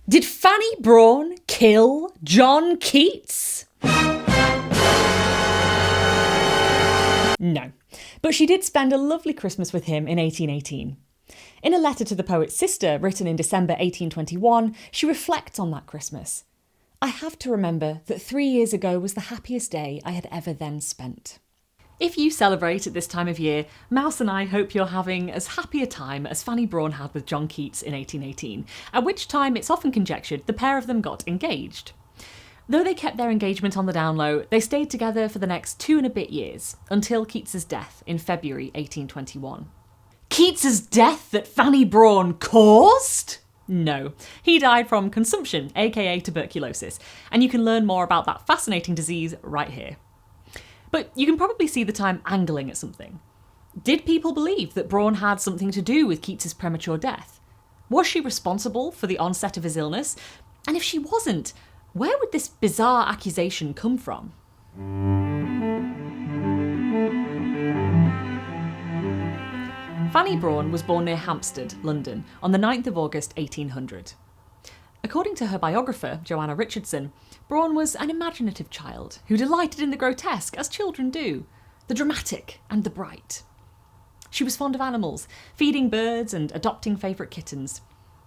Did Fanny Brawne kill John Keats? No, but she did spend a lovely Christmas with him in 1818. In a letter to the poet's sister, written in December 1821, she reflects on that Christmas. I have to remember that 3 years ago was the happiest day I had ever then spent. If you celebrate at this time of year, Mouse and I hope you're having as happy a time as Fanny Brawne had with John Keats in 1818, at which time it's often conjectured the pair of them got engaged. Though they kept their engagement on the down low, they stayed together for the next 2 and a bit years, until Keats's death in February 1821. Keats's death that Fanny Brawne caused? No, he died from consumption, aka tuberculosis, and you can learn more about that fascinating disease right here. But you can probably see the time angling at something. Did people believe that Brawne had something to do with Keats's premature death? Was she responsible for the onset of his illness? And if she wasn't, where would this bizarre accusation come from? Fanny Brawne was born near Hampstead, London, on the 9th of August 1800. According to her biographer, Joanna Richardson, Brawne was an imaginative child who delighted in the grotesque, as children do, the dramatic and the bright. She was fond of animals, feeding birds and adopting favourite kittens,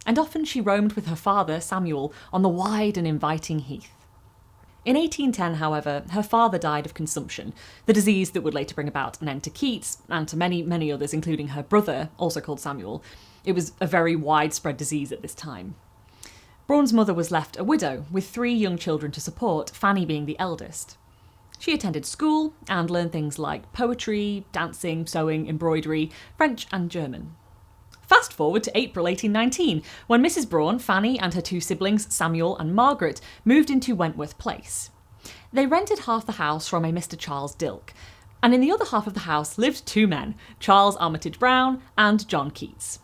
and often she roamed with her father, Samuel, on the wide and inviting heath. In 1810, however, her father died of consumption, the disease that would later bring about an end to Keats and to many, many others, including her brother, also called Samuel. It was a very widespread disease at this time. Brawne's mother was left a widow, with 3 young children to support, Fanny being the eldest. She attended school and learned things like poetry, dancing, sewing, embroidery, French and German. Fast forward to April 1819, when Mrs. Brawne, Fanny and her 2 siblings, Samuel and Margaret, moved into Wentworth Place. They rented half the house from a Mr. Charles Dilke, and in the other half of the house lived 2 men, Charles Armitage Browne and John Keats.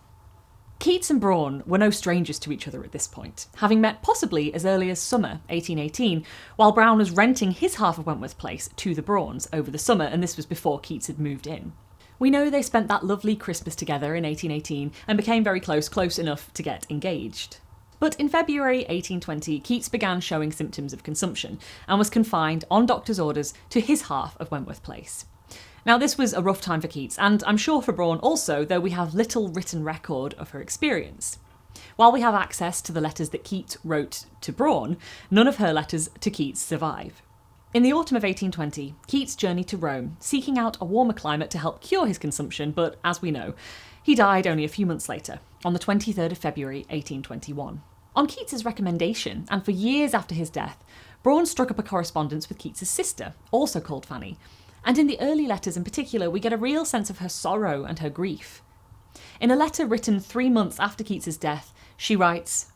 Keats and Brawne were no strangers to each other at this point, having met possibly as early as summer 1818, while Browne was renting his half of Wentworth Place to the Brawnes over the summer, and this was before Keats had moved in. We know they spent that lovely Christmas together in 1818 and became very close enough to get engaged. But in February 1820, Keats began showing symptoms of consumption and was confined on doctor's orders to his half of Wentworth Place. Now, this was a rough time for Keats, and I'm sure for Brawne also, though we have little written record of her experience. While we have access to the letters that Keats wrote to Brawne, none of her letters to Keats survive. In the autumn of 1820, Keats journeyed to Rome, seeking out a warmer climate to help cure his consumption, but as we know, he died only a few months later, on the 23rd of February 1821. On Keats's recommendation, and for years after his death, Brawne struck up a correspondence with Keats's sister, also called Fanny, and in the early letters in particular, we get a real sense of her sorrow and her grief. In a letter written 3 months after Keats's death, she writes,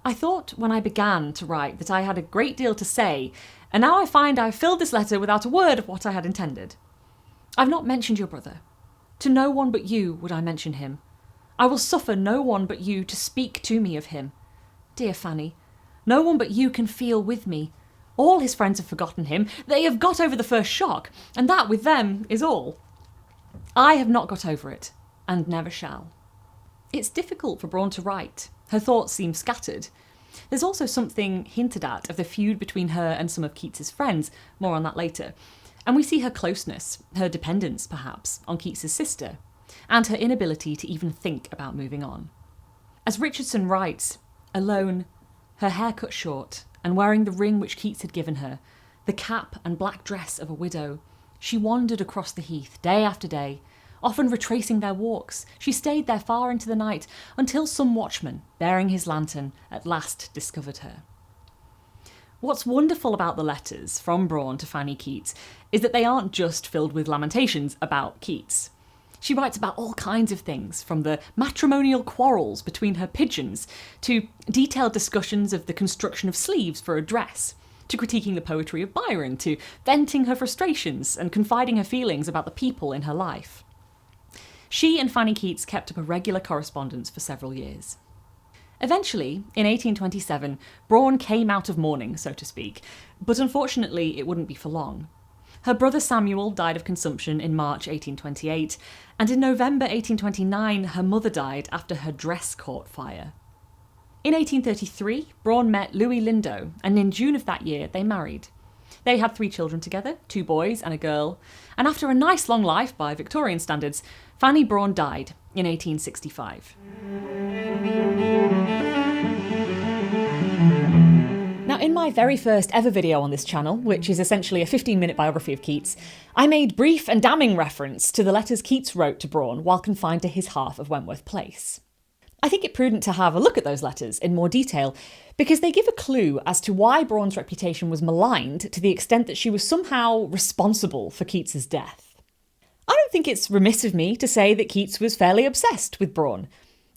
"I thought when I began to write that I had a great deal to say, and now I find I have filled this letter without a word of what I had intended. I've not mentioned your brother. To no one but you would I mention him. I will suffer no one but you to speak to me of him. Dear Fanny, no one but you can feel with me. All his friends have forgotten him. They have got over the first shock, and that with them is all. I have not got over it, and never shall." It's difficult for Brawne to write. Her thoughts seem scattered. There's also something hinted at of the feud between her and some of Keats's friends, more on that later. And we see her closeness, her dependence perhaps, on Keats's sister, and her inability to even think about moving on. As Richardson writes, alone, her hair cut short, and wearing the ring which Keats had given her, the cap and black dress of a widow, she wandered across the heath day after day, often retracing their walks. She stayed there far into the night, until some watchman, bearing his lantern, at last discovered her. What's wonderful about the letters from Brawne to Fanny Keats is that they aren't just filled with lamentations about Keats. She writes about all kinds of things, from the matrimonial quarrels between her pigeons, to detailed discussions of the construction of sleeves for a dress, to critiquing the poetry of Byron, to venting her frustrations and confiding her feelings about the people in her life. She and Fanny Keats kept up a regular correspondence for several years. Eventually, in 1827, Brawne came out of mourning, so to speak, but unfortunately it wouldn't be for long. Her brother Samuel died of consumption in March 1828, and in November 1829 her mother died after her dress caught fire. In 1833, Braun met Louis Lindow, and in June of that year, they married. They had 3 children together, 2 boys and a girl, and after a nice long life by Victorian standards, Fanny Braun died in 1865. Now, in my very first ever video on this channel, which is essentially a 15-minute biography of Keats, I made brief and damning reference to the letters Keats wrote to Braun while confined to his half of Wentworth Place. I think it prudent to have a look at those letters in more detail because they give a clue as to why Braun's reputation was maligned to the extent that she was somehow responsible for Keats's death. I don't think it's remiss of me to say that Keats was fairly obsessed with Braun.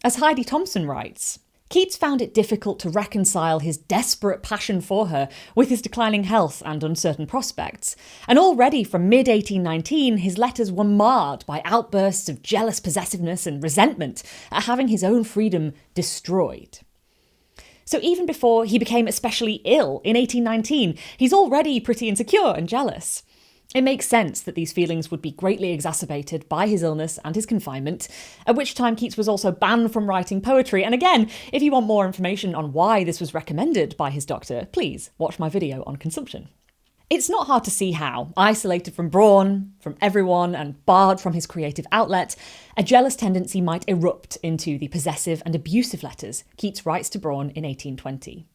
As Heidi Thompson writes, Keats found it difficult to reconcile his desperate passion for her with his declining health and uncertain prospects, and already from mid-1819 his letters were marred by outbursts of jealous possessiveness and resentment at having his own freedom destroyed. So even before he became especially ill in 1819, he's already pretty insecure and jealous. It makes sense that these feelings would be greatly exacerbated by his illness and his confinement, at which time Keats was also banned from writing poetry. And again, if you want more information on why this was recommended by his doctor, please watch my video on consumption. It's not hard to see how, isolated from Braun, from everyone, and barred from his creative outlet, a jealous tendency might erupt into the possessive and abusive letters Keats writes to Braun in 1820.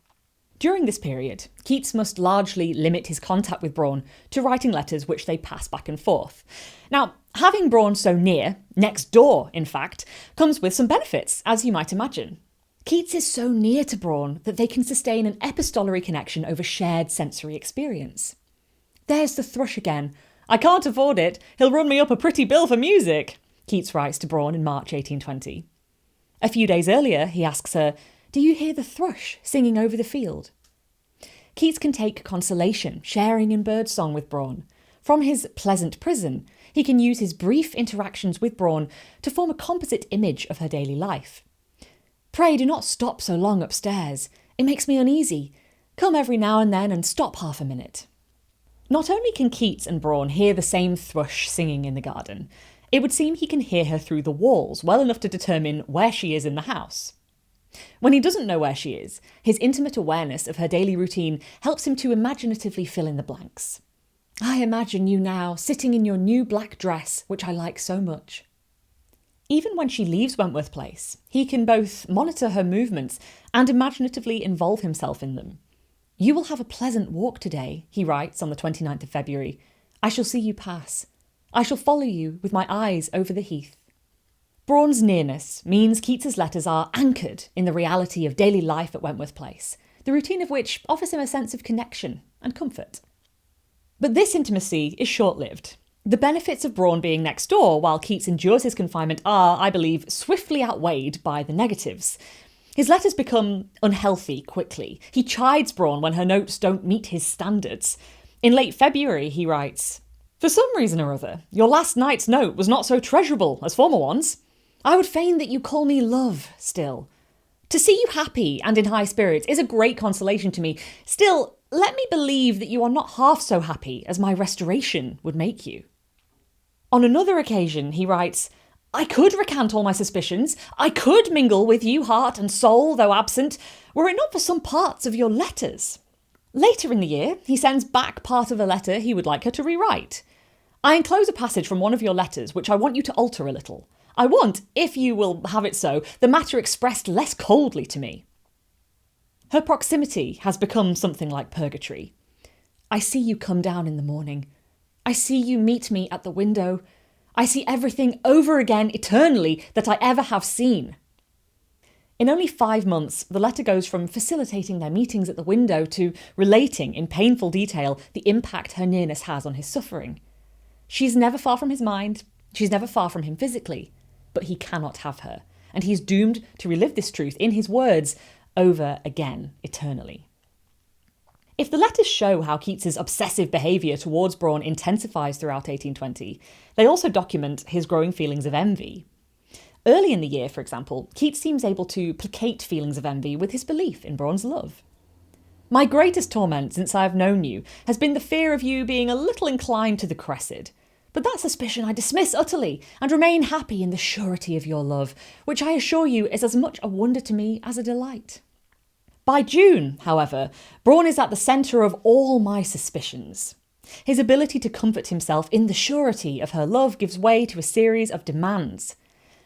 During this period, Keats must largely limit his contact with Braun to writing letters which they pass back and forth. Now, having Braun so near, next door in fact, comes with some benefits, as you might imagine. Keats is so near to Braun that they can sustain an epistolary connection over shared sensory experience. There's the thrush again. I can't afford it. He'll run me up a pretty bill for music, Keats writes to Braun in March 1820. A few days earlier, he asks her, "Do you hear the thrush singing over the field?" Keats can take consolation sharing in birdsong with Braun. From his pleasant prison, he can use his brief interactions with Braun to form a composite image of her daily life. "Pray do not stop so long upstairs. It makes me uneasy. Come every now and then and stop half a minute." Not only can Keats and Braun hear the same thrush singing in the garden, it would seem he can hear her through the walls well enough to determine where she is in the house. When he doesn't know where she is, his intimate awareness of her daily routine helps him to imaginatively fill in the blanks. "I imagine you now, sitting in your new black dress, which I like so much." Even when she leaves Wentworth Place, he can both monitor her movements and imaginatively involve himself in them. "You will have a pleasant walk today," he writes on the 29th of February. "I shall see you pass. I shall follow you with my eyes over the heath." Braun's nearness means Keats's letters are anchored in the reality of daily life at Wentworth Place, the routine of which offers him a sense of connection and comfort. But this intimacy is short-lived. The benefits of Braun being next door while Keats endures his confinement are, I believe, swiftly outweighed by the negatives. His letters become unhealthy quickly. He chides Braun when her notes don't meet his standards. In late February, he writes, "For some reason or other, your last night's note was not so treasurable as former ones. I would fain that you call me love still. To see you happy and in high spirits is a great consolation to me. Still, let me believe that you are not half so happy as my restoration would make you." On another occasion, he writes, "I could recant all my suspicions. I could mingle with you heart and soul, though absent, were it not for some parts of your letters." Later in the year, he sends back part of a letter he would like her to rewrite. "I enclose a passage from one of your letters which I want you to alter a little. I want, if you will have it so, the matter expressed less coldly to me." Her proximity has become something like purgatory. "I see you come down in the morning. I see you meet me at the window. I see everything over again eternally that I ever have seen." In only 5 months, the letter goes from facilitating their meetings at the window to relating in painful detail the impact her nearness has on his suffering. She's never far from his mind, she's never far from him physically, but he cannot have her, and he is doomed to relive this truth in his words over again, eternally. If the letters show how Keats's obsessive behaviour towards Braun intensifies throughout 1820, they also document his growing feelings of envy. Early in the year, for example, Keats seems able to placate feelings of envy with his belief in Braun's love. "My greatest torment since I have known you has been the fear of you being a little inclined to the cressid. But that suspicion I dismiss utterly, and remain happy in the surety of your love, which I assure you is as much a wonder to me as a delight." By June, however, Braun is at the centre of all my suspicions. His ability to comfort himself in the surety of her love gives way to a series of demands.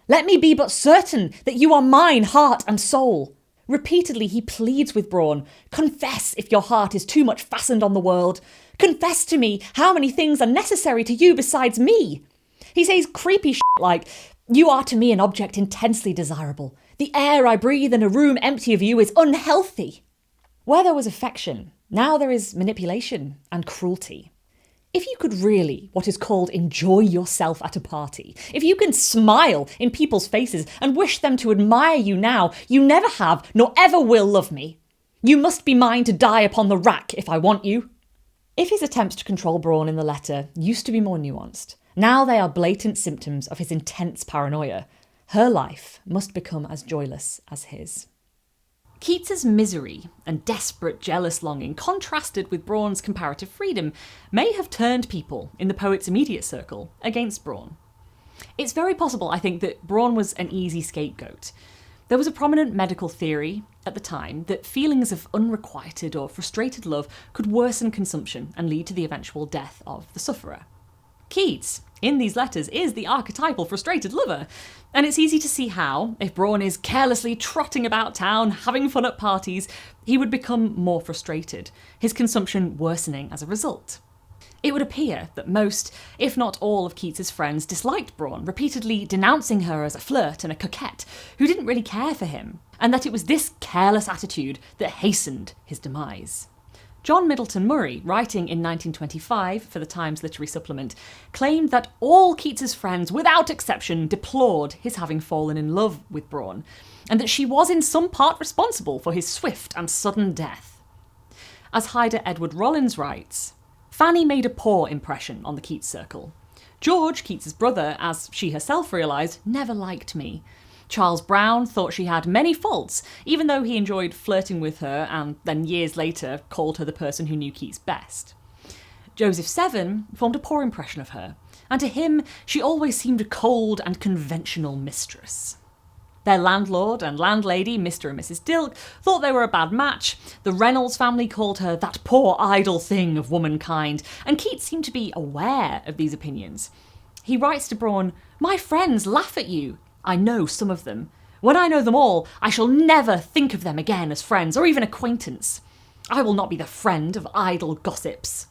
Let me be but certain that you are mine, heart and soul. Repeatedly he pleads with Braun, confess if your heart is too much fastened on the world. Confess to me how many things are necessary to you besides me. He says creepy shit like, you are to me an object intensely desirable. The air I breathe in a room empty of you is unhealthy. Where there was affection, now there is manipulation and cruelty. If you could really, what is called, enjoy yourself at a party, if you can smile in people's faces and wish them to admire you now, you never have nor ever will love me. You must be mine to die upon the rack if I want you. If his attempts to control Braun in the letter used to be more nuanced, now they are blatant symptoms of his intense paranoia. Her life must become as joyless as his. Keats's misery and desperate jealous longing, contrasted with Braun's comparative freedom, may have turned people in the poet's immediate circle against Braun. It's very possible, I think, that Braun was an easy scapegoat. There was a prominent medical theory at the time that feelings of unrequited or frustrated love could worsen consumption and lead to the eventual death of the sufferer. Keats, in these letters, is the archetypal frustrated lover, and it's easy to see how, if Braun is carelessly trotting about town, having fun at parties, he would become more frustrated, his consumption worsening as a result. It would appear that most, if not all, of Keats's friends disliked Braun, repeatedly denouncing her as a flirt and a coquette who didn't really care for him, and that it was this careless attitude that hastened his demise. John Middleton Murray, writing in 1925 for the Times Literary Supplement, claimed that all Keats's friends, without exception, deplored his having fallen in love with Braun, and that she was in some part responsible for his swift and sudden death. As Hyder Edward Rollins writes, Fanny made a poor impression on the Keats circle. George, Keats's brother, as she herself realised, never liked me. Charles Brown thought she had many faults, even though he enjoyed flirting with her and then years later called her the person who knew Keats best. Joseph Severn formed a poor impression of her, and to him she always seemed a cold and conventional mistress. Their landlord and landlady, Mr. and Mrs. Dilke, thought they were a bad match. The Reynolds family called her that poor idle thing of womankind, and Keats seemed to be aware of these opinions. He writes to Braun, "My friends laugh at you. I know some of them. When I know them all, I shall never think of them again as friends or even acquaintance. I will not be the friend of idle gossips."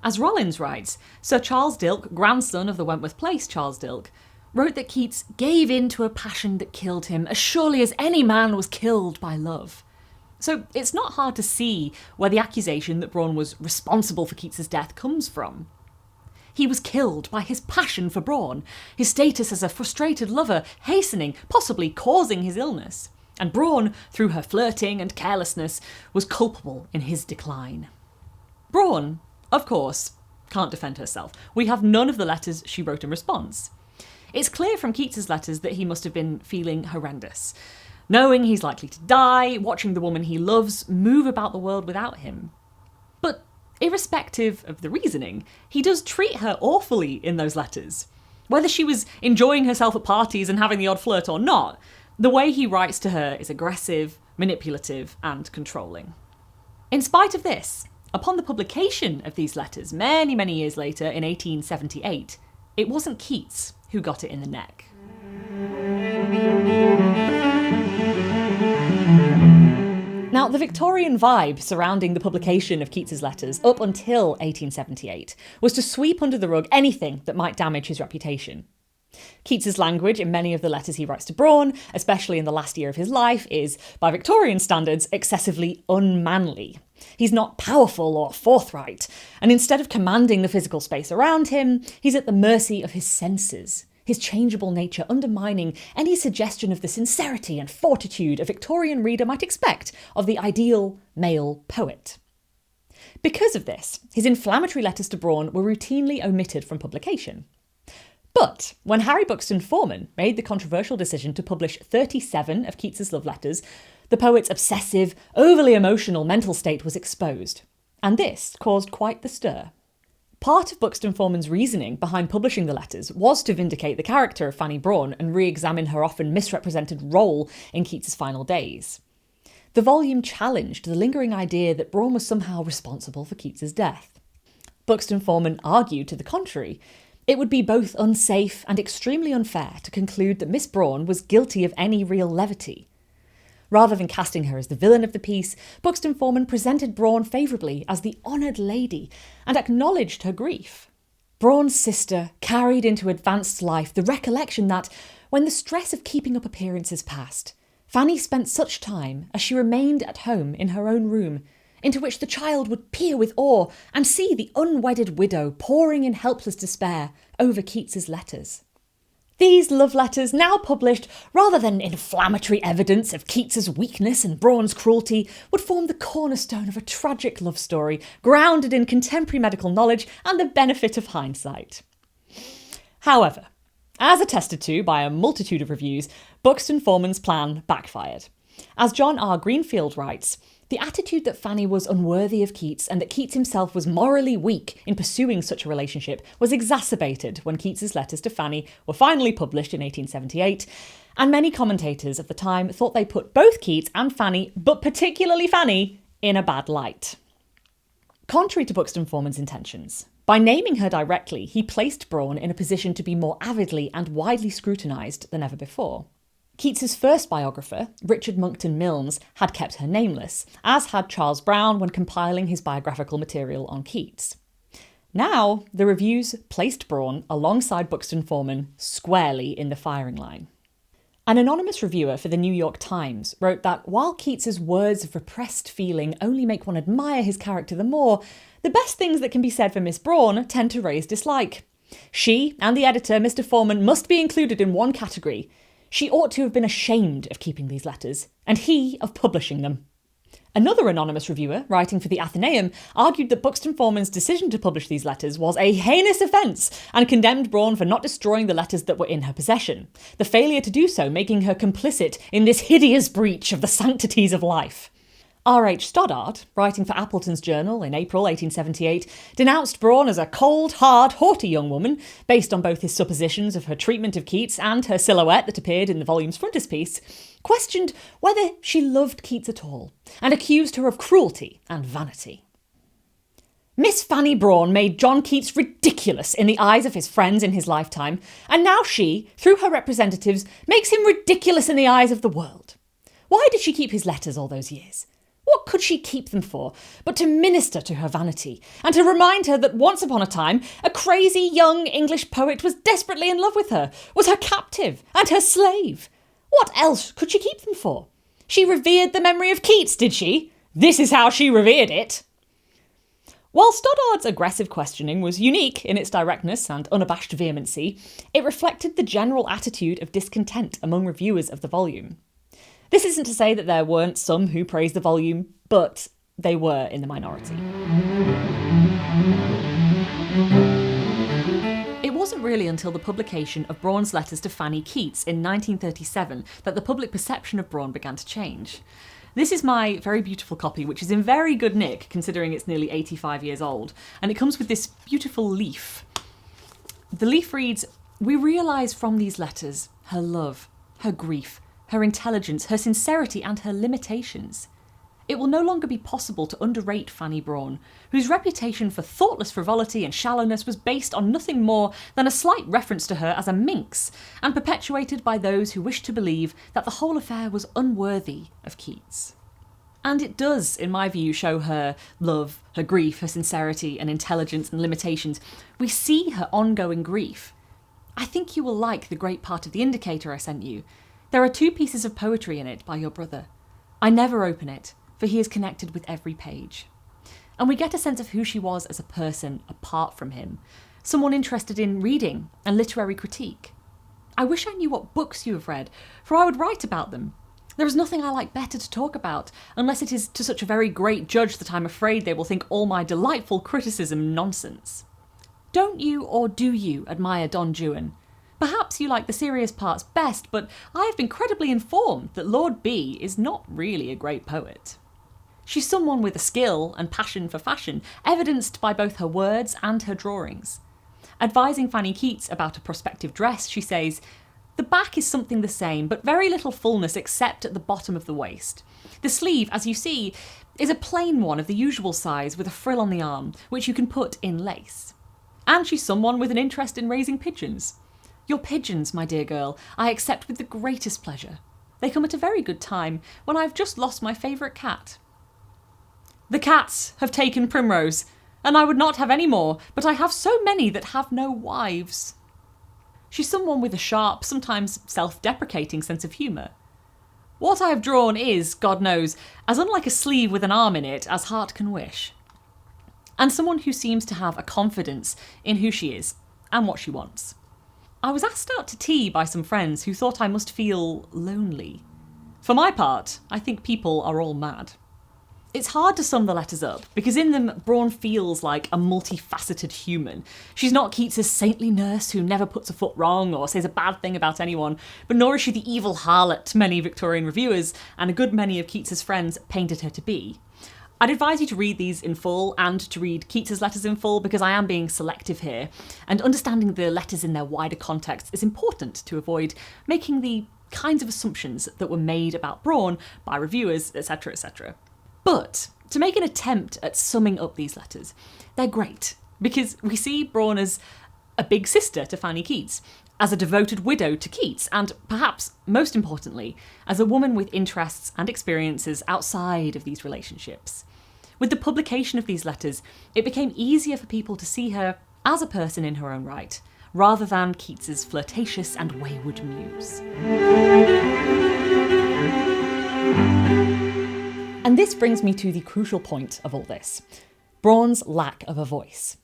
As Rollins writes, Sir Charles Dilke, grandson of the Wentworth Place Charles Dilke, wrote that Keats gave in to a passion that killed him as surely as any man was killed by love. So it's not hard to see where the accusation that Braun was responsible for Keats's death comes from. He was killed by his passion for Braun, his status as a frustrated lover hastening, possibly causing his illness. And Braun, through her flirting and carelessness, was culpable in his decline. Braun, of course, can't defend herself. We have none of the letters she wrote in response. It's clear from Keats's letters that he must have been feeling horrendous, knowing he's likely to die, watching the woman he loves move about the world without him. But irrespective of the reasoning, he does treat her awfully in those letters. Whether she was enjoying herself at parties and having the odd flirt or not, the way he writes to her is aggressive, manipulative, and controlling. In spite of this, upon the publication of these letters many, many years later in 1878, it wasn't Keats who got it in the neck. Now, the Victorian vibe surrounding the publication of Keats's letters up until 1878 was to sweep under the rug anything that might damage his reputation. Keats's language in many of the letters he writes to Braun, especially in the last year of his life, is, by Victorian standards, excessively unmanly. He's not powerful or forthright, and instead of commanding the physical space around him, he's at the mercy of his senses, his changeable nature undermining any suggestion of the sincerity and fortitude a Victorian reader might expect of the ideal male poet. Because of this, his inflammatory letters to Braun were routinely omitted from publication. But when Harry Buxton Forman made the controversial decision to publish 37 of Keats's love letters, the poet's obsessive, overly emotional mental state was exposed, and this caused quite the stir. Part of Buxton Forman's reasoning behind publishing the letters was to vindicate the character of Fanny Braun and re-examine her often misrepresented role in Keats's final days. The volume challenged the lingering idea that Braun was somehow responsible for Keats's death. Buxton Forman argued to the contrary. It would be both unsafe and extremely unfair to conclude that Miss Braun was guilty of any real levity. Rather than casting her as the villain of the piece, Buxton Forman presented Braun favourably as the honoured lady and acknowledged her grief. Braun's sister carried into advanced life the recollection that, when the stress of keeping up appearances passed, Fanny spent such time as she remained at home in her own room, into which the child would peer with awe and see the unwedded widow poring in helpless despair over Keats's letters. These love letters, now published, rather than inflammatory evidence of Keats's weakness and Braun's cruelty, would form the cornerstone of a tragic love story grounded in contemporary medical knowledge and the benefit of hindsight. However, as attested to by a multitude of reviews, Buxton Forman's plan backfired. As John R. Greenfield writes, the attitude that Fanny was unworthy of Keats and that Keats himself was morally weak in pursuing such a relationship was exacerbated when Keats's letters to Fanny were finally published in 1878, and many commentators of the time thought they put both Keats and Fanny, but particularly Fanny, in a bad light. Contrary to Buxton Forman's intentions, by naming her directly, he placed Braun in a position to be more avidly and widely scrutinised than ever before. Keats's first biographer, Richard Monckton Milnes, had kept her nameless, as had Charles Brown when compiling his biographical material on Keats. Now, the reviews placed Braun alongside Buxton Forman squarely in the firing line. An anonymous reviewer for the New York Times wrote that while Keats's words of repressed feeling only make one admire his character the more, the best things that can be said for Miss Braun tend to raise dislike. She and the editor, Mr. Forman, must be included in one category. She ought to have been ashamed of keeping these letters, and he of publishing them. Another anonymous reviewer, writing for the Athenaeum, argued that Buxton Forman's decision to publish these letters was a heinous offence and condemned Braun for not destroying the letters that were in her possession, the failure to do so making her complicit in this hideous breach of the sanctities of life. R.H. Stoddart, writing for Appleton's Journal in April 1878, denounced Braun as a cold, hard, haughty young woman, based on both his suppositions of her treatment of Keats and her silhouette that appeared in the volume's frontispiece, questioned whether she loved Keats at all, and accused her of cruelty and vanity. Miss Fanny Braun made John Keats ridiculous in the eyes of his friends in his lifetime, and now she, through her representatives, makes him ridiculous in the eyes of the world. Why did she keep his letters all those years? What could she keep them for but to minister to her vanity and to remind her that once upon a time a crazy young English poet was desperately in love with her, was her captive and her slave? What else could she keep them for? She revered the memory of Keats, did she? This is how she revered it. While Stoddart's aggressive questioning was unique in its directness and unabashed vehemency, it reflected the general attitude of discontent among reviewers of the volume. This isn't to say that there weren't some who praised the volume, but they were in the minority. It wasn't really until the publication of Braun's letters to Fanny Keats in 1937 that the public perception of Braun began to change. This is my very beautiful copy, which is in very good nick, considering it's nearly 85 years old, and it comes with this beautiful leaf. The leaf reads, "We realise from these letters her love, her grief, her intelligence, her sincerity, and her limitations. It will no longer be possible to underrate Fanny Braun, whose reputation for thoughtless frivolity and shallowness was based on nothing more than a slight reference to her as a minx, and perpetuated by those who wished to believe that the whole affair was unworthy of Keats." And it does, in my view, show her love, her grief, her sincerity and intelligence and limitations. We see her ongoing grief. I think you will like the great part of the indicator I sent you. There are 2 pieces of poetry in it by your brother. I never open it, for he is connected with every page. And we get a sense of who she was as a person apart from him, someone interested in reading and literary critique. I wish I knew what books you have read, for I would write about them. There is nothing I like better to talk about, unless it is to such a very great judge that I'm afraid they will think all my delightful criticism nonsense. Don't you or do you admire Don Juan? Perhaps you like the serious parts best, but I have been credibly informed that Lord B is not really a great poet. She's someone with a skill and passion for fashion, evidenced by both her words and her drawings. Advising Fanny Keats about a prospective dress, she says, The back is something the same, but very little fullness except at the bottom of the waist. The sleeve, as you see, is a plain one of the usual size with a frill on the arm, which you can put in lace. And she's someone with an interest in raising pigeons. Your pigeons, my dear girl, I accept with the greatest pleasure. They come at a very good time, when I've just lost my favourite cat. The cats have taken Primrose, and I would not have any more, but I have so many that have no wives. She's someone with a sharp, sometimes self-deprecating sense of humour. What I have drawn is, God knows, as unlike a sleeve with an arm in it as heart can wish. And someone who seems to have a confidence in who she is and what she wants. I was asked out to tea by some friends who thought I must feel lonely. For my part, I think people are all mad. It's hard to sum the letters up, because in them, Braun feels like a multifaceted human. She's not Keats's saintly nurse who never puts a foot wrong or says a bad thing about anyone, but nor is she the evil harlot many Victorian reviewers and a good many of Keats's friends painted her to be. I'd advise you to read these in full and to read Keats's letters in full, because I am being selective here, and understanding the letters in their wider context is important to avoid making the kinds of assumptions that were made about Braun by reviewers, etc, etc. But to make an attempt at summing up these letters, they're great, because we see Braun as a big sister to Fanny Keats, as a devoted widow to Keats, and perhaps most importantly, as a woman with interests and experiences outside of these relationships. With the publication of these letters, it became easier for people to see her as a person in her own right, rather than Keats's flirtatious and wayward muse. And this brings me to the crucial point of all this: Braun's lack of a voice.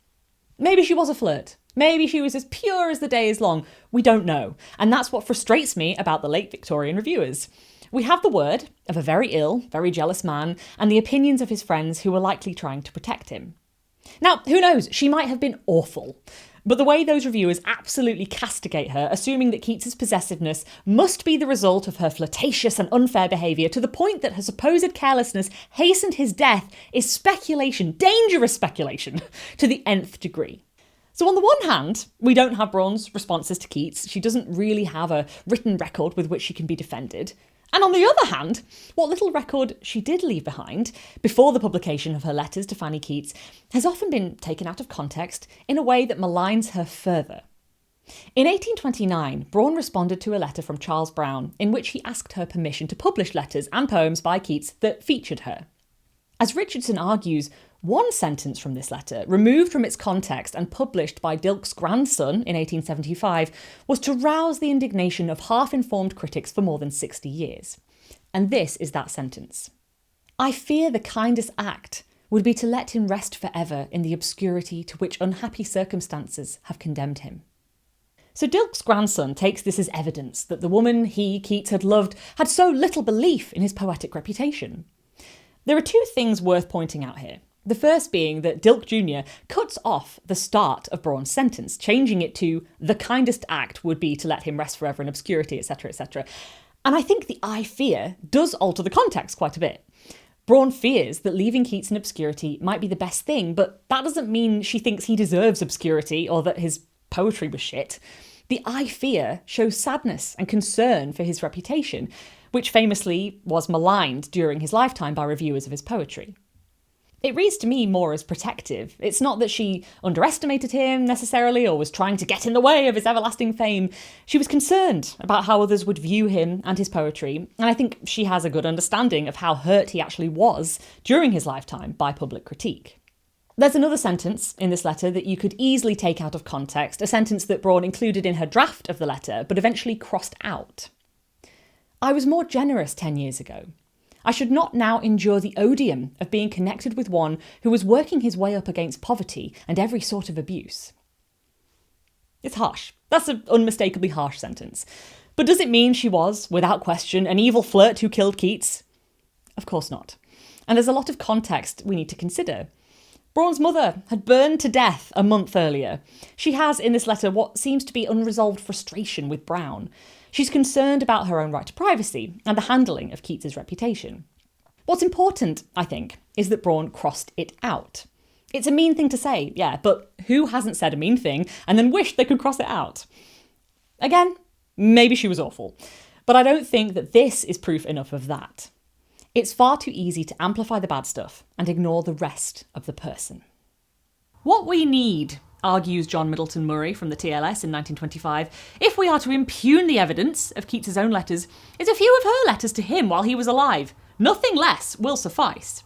Maybe she was a flirt. Maybe she was as pure as the day is long. We don't know. And that's what frustrates me about the late Victorian reviewers. We have the word of a very ill, very jealous man, and the opinions of his friends who were likely trying to protect him. Now, who knows? She might have been awful. But the way those reviewers absolutely castigate her, assuming that Keats's possessiveness must be the result of her flirtatious and unfair behaviour, to the point that her supposed carelessness hastened his death, is speculation, dangerous speculation, to the nth degree. So on the one hand, we don't have Braun's responses to Keats. She doesn't really have a written record with which she can be defended. And on the other hand, what little record she did leave behind before the publication of her letters to Fanny Keats has often been taken out of context in a way that maligns her further. In 1829, Braun responded to a letter from Charles Browne in which he asked her permission to publish letters and poems by Keats that featured her. As Richardson argues, one sentence from this letter, removed from its context and published by Dilke's grandson in 1875, was to rouse the indignation of half-informed critics for more than 60 years. And this is that sentence: "I fear the kindest act would be to let him rest forever in the obscurity to which unhappy circumstances have condemned him." So Dilke's grandson takes this as evidence that the woman he, Keats, had loved had so little belief in his poetic reputation. There are two things worth pointing out here. The first being that Dilke Jr. cuts off the start of Braun's sentence, changing it to "the kindest act would be to let him rest forever in obscurity, etc, etc. And I think the "I fear" does alter the context quite a bit. Braun fears that leaving Keats in obscurity might be the best thing, but that doesn't mean she thinks he deserves obscurity or that his poetry was shit. The "I fear" shows sadness and concern for his reputation, which famously was maligned during his lifetime by reviewers of his poetry. It reads to me more as protective. It's not that she underestimated him necessarily or was trying to get in the way of his everlasting fame. She was concerned about how others would view him and his poetry, and I think she has a good understanding of how hurt he actually was during his lifetime by public critique. There's another sentence in this letter that you could easily take out of context, a sentence that Braun included in her draft of the letter but eventually crossed out. "I was more generous 10 years ago. I should not now endure the odium of being connected with one who was working his way up against poverty and every sort of abuse." It's harsh. That's an unmistakably harsh sentence. But does it mean she was, without question, an evil flirt who killed Keats? Of course not. And there's a lot of context we need to consider. Braun's mother had burned to death a month earlier. She has, in this letter, what seems to be unresolved frustration with Brown. She's concerned about her own right to privacy and the handling of Keats's reputation. What's important, I think, is that Braun crossed it out. It's a mean thing to say, yeah, but who hasn't said a mean thing and then wished they could cross it out? Again, maybe she was awful. But I don't think that this is proof enough of that. It's far too easy to amplify the bad stuff and ignore the rest of the person. What we need, argues John Middleton Murray from the TLS in 1925, if we are to impugn the evidence of Keats's own letters, is a few of her letters to him while he was alive. Nothing less will suffice.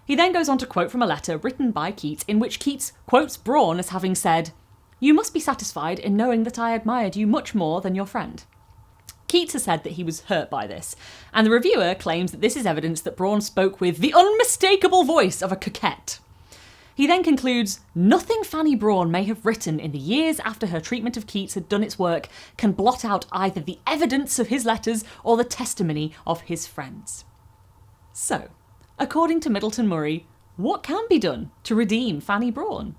He then goes on to quote from a letter written by Keats in which Keats quotes Braun as having said, "You must be satisfied in knowing that I admired you much more than your friend." Keats has said that he was hurt by this, and the reviewer claims that this is evidence that Braun spoke with the unmistakable voice of a coquette. He then concludes, "Nothing Fanny Braun may have written in the years after her treatment of Keats had done its work can blot out either the evidence of his letters or the testimony of his friends." So, according to Middleton Murray, what can be done to redeem Fanny Braun?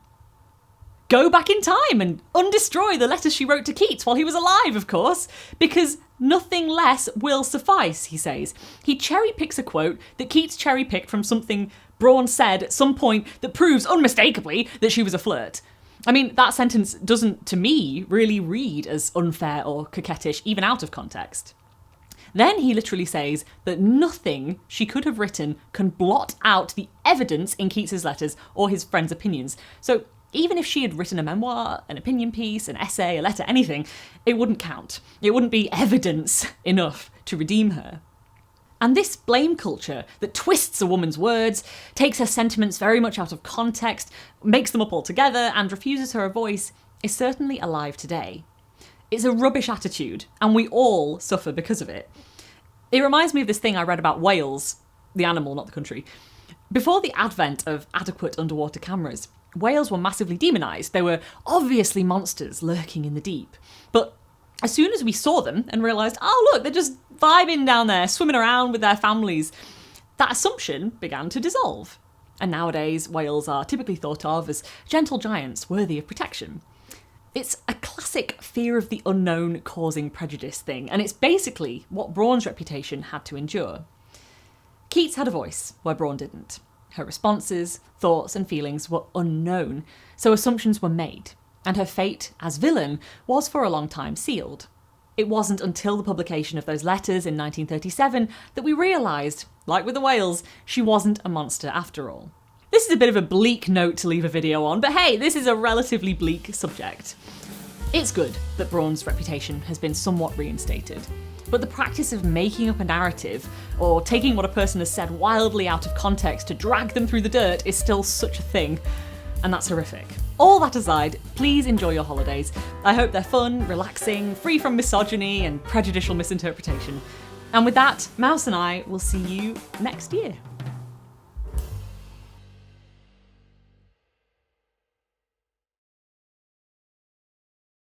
Go back in time and undestroy the letters she wrote to Keats while he was alive, of course, because nothing less will suffice, he says. He cherry-picks a quote that Keats cherry-picked from something Braun said at some point that proves unmistakably that she was a flirt. I mean, that sentence doesn't, to me, really read as unfair or coquettish, even out of context. Then he literally says that nothing she could have written can blot out the evidence in Keats's letters or his friends' opinions. So even if she had written a memoir, an opinion piece, an essay, a letter, anything, it wouldn't count. It wouldn't be evidence enough to redeem her. And this blame culture that twists a woman's words, takes her sentiments very much out of context, makes them up altogether, and refuses her a voice, is certainly alive today. It's a rubbish attitude, and we all suffer because of it. It reminds me of this thing I read about whales, the animal, not the country. Before the advent of adequate underwater cameras, whales were massively demonised. They were obviously monsters lurking in the deep. But as soon as we saw them and realised, oh look, they're just vibing down there, swimming around with their families, that assumption began to dissolve. And nowadays, whales are typically thought of as gentle giants worthy of protection. It's a classic fear of the unknown causing prejudice thing, and it's basically what Braun's reputation had to endure. Keats had a voice where Braun didn't. Her responses, thoughts and feelings were unknown, so assumptions were made, and her fate as villain was for a long time sealed. It wasn't until the publication of those letters in 1937 that we realised, like with the whales, she wasn't a monster after all. This is a bit of a bleak note to leave a video on, but hey, this is a relatively bleak subject. It's good that Braun's reputation has been somewhat reinstated, but the practice of making up a narrative, or taking what a person has said wildly out of context to drag them through the dirt is still such a thing, and that's horrific. All that aside, please enjoy your holidays. I hope they're fun, relaxing, free from misogyny and prejudicial misinterpretation. And with that, Mouse and I will see you next year.